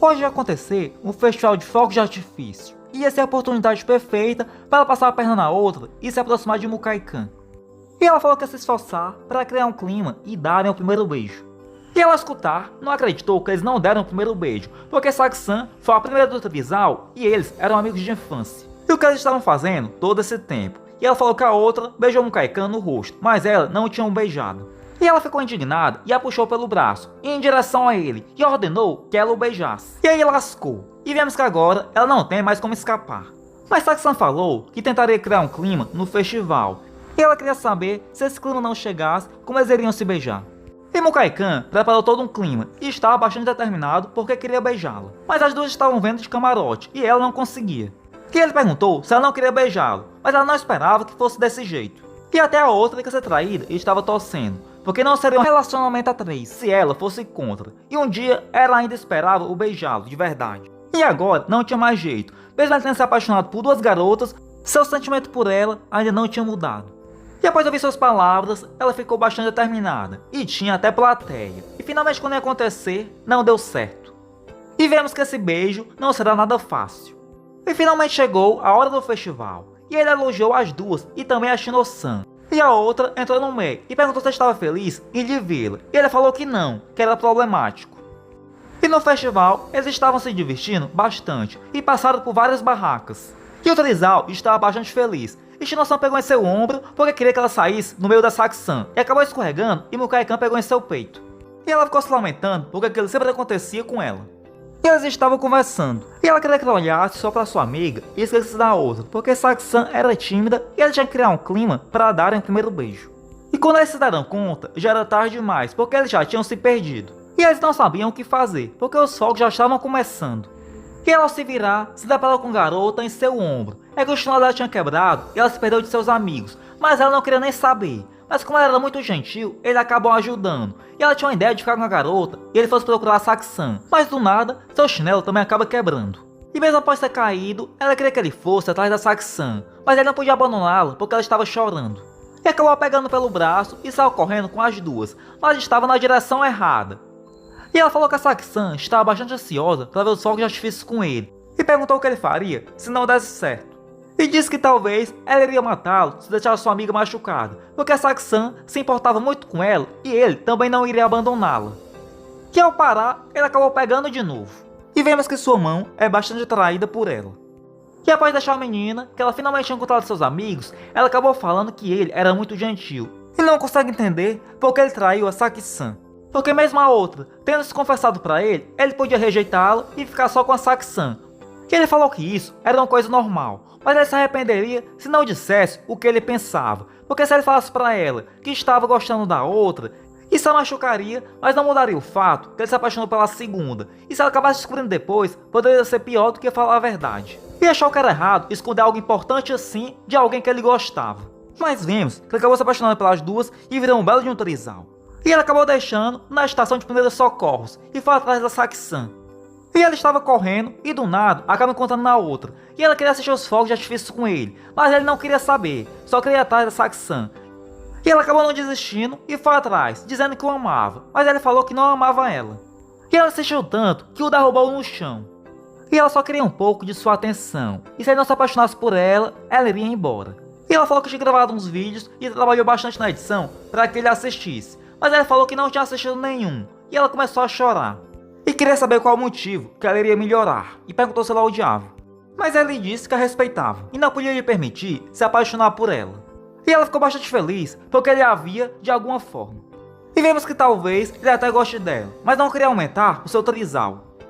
Hoje ia acontecer um festival de fogos de artifício. Ia ser a oportunidade perfeita para ela passar a perna na outra e se aproximar de Mukai-chan. E ela falou que ia se esforçar para criar um clima e darem o primeiro beijo. E ao escutar, não acreditou que eles não deram o primeiro beijo, porque Saki-san foi a primeira do trisal e eles eram amigos de infância. E o que eles estavam fazendo todo esse tempo? E ela falou que a outra beijou Mukai-chan no rosto, mas ela não tinha beijado. E ela ficou indignada e a puxou pelo braço, em direção a ele, e ordenou que ela o beijasse. E aí lascou. E vemos que agora ela não tem mais como escapar. Mas Saki-san falou que tentaria criar um clima no festival. E ela queria saber se esse clima não chegasse, como eles iriam se beijar. E Mukai-chan preparou todo um clima e estava bastante determinado porque queria beijá-la. Mas as duas estavam vendo de camarote e ela não conseguia. E ele perguntou se ela não queria beijá-lo, mas ela não esperava que fosse desse jeito. E até a outra que ser traída e estava torcendo, porque não seria um relacionamento a três se ela fosse contra. E um dia ela ainda esperava o beijá-lo de verdade. E agora não tinha mais jeito, mesmo ela tendo se apaixonado por duas garotas, seu sentimento por ela ainda não tinha mudado. E após ouvir suas palavras, ela ficou bastante determinada, e tinha até plateia. E finalmente quando ia acontecer, não deu certo. E vemos que esse beijo não será nada fácil. E finalmente chegou a hora do festival, e ele elogiou as duas e também a Shino-san. E a outra entrou no meio e perguntou se estava feliz em de vê-la, e ele falou que não, que era problemático. E no festival, eles estavam se divertindo bastante, e passaram por várias barracas. E o trisal estava bastante feliz, e Shino-san pegou em seu ombro porque queria que ela saísse no meio da Saki-san, e acabou escorregando e Mukai-chan pegou em seu peito. E ela ficou se lamentando porque aquilo sempre acontecia com ela. E eles estavam conversando, e ela queria que ela olhasse só para sua amiga e esquecesse da outra, porque Saki-san era tímida e ela tinha que criar um clima para darem o primeiro beijo. E quando eles se deram conta, já era tarde demais, porque eles já tinham se perdido. E eles não sabiam o que fazer, porque os fogos já estavam começando. E ela ao se virar, se deparou com garota em seu ombro. É que o chinelo dela tinha quebrado e ela se perdeu de seus amigos, mas ela não queria nem saber. Mas como ela era muito gentil, ele acabou ajudando. E ela tinha uma ideia de ficar com a garota e ele fosse procurar a Saki-san. Mas do nada, seu chinelo também acaba quebrando. E mesmo após ter caído, ela queria que ele fosse atrás da Saki-san, mas ele não podia abandoná-la porque ela estava chorando. E acabou pegando pelo braço e saiu correndo com as duas, mas estava na direção errada. E ela falou que a Saki-san estava bastante ansiosa para ver os fogos de artifício com ele, e perguntou o que ele faria se não desse certo. E disse que talvez ela iria matá-lo se deixar sua amiga machucada, porque a Saki-san se importava muito com ela e ele também não iria abandoná-la. E ao parar, ele acabou pegando de novo. E vemos que sua mão é bastante atraída por ela. E após deixar a menina, que ela finalmente tinha encontrado seus amigos, ela acabou falando que ele era muito gentil. E não consegue entender porque ele traiu a Saki-san. Porque mesmo a outra, tendo se confessado para ele, ele podia rejeitá-la e ficar só com a Saki-san. E ele falou que isso era uma coisa normal, mas ele se arrependeria se não dissesse o que ele pensava. Porque se ele falasse para ela que estava gostando da outra, isso a machucaria, mas não mudaria o fato que ele se apaixonou pela segunda. E se ela acabasse descobrindo depois, poderia ser pior do que falar a verdade. E achou que era errado esconder algo importante assim de alguém que ele gostava. Mas vemos que ele acabou se apaixonando pelas duas e virou um belo de um trisal. E ele acabou deixando na estação de primeiros socorros e foi atrás da Saki-san. E ela estava correndo e do nada acaba encontrando na outra. E ela queria assistir os fogos de artifício com ele, mas ele não queria saber, só queria ir atrás da Saki-san. E ela acabou não desistindo e foi atrás, dizendo que o amava, mas ele falou que não amava ela. E ela insistiu tanto que o derrubou no chão. E ela só queria um pouco de sua atenção, e se ele não se apaixonasse por ela, ela iria embora. E ela falou que tinha gravado uns vídeos e trabalhou bastante na edição para que ele assistisse. Mas ele falou que não tinha assistido nenhum, e ela começou a chorar. E queria saber qual o motivo que ela iria melhorar, e perguntou se ela odiava. Mas ele disse que a respeitava, e não podia lhe permitir se apaixonar por ela. E ela ficou bastante feliz, porque ele a via de alguma forma. E vemos que talvez ele até goste dela, mas não queria aumentar o seu trisal.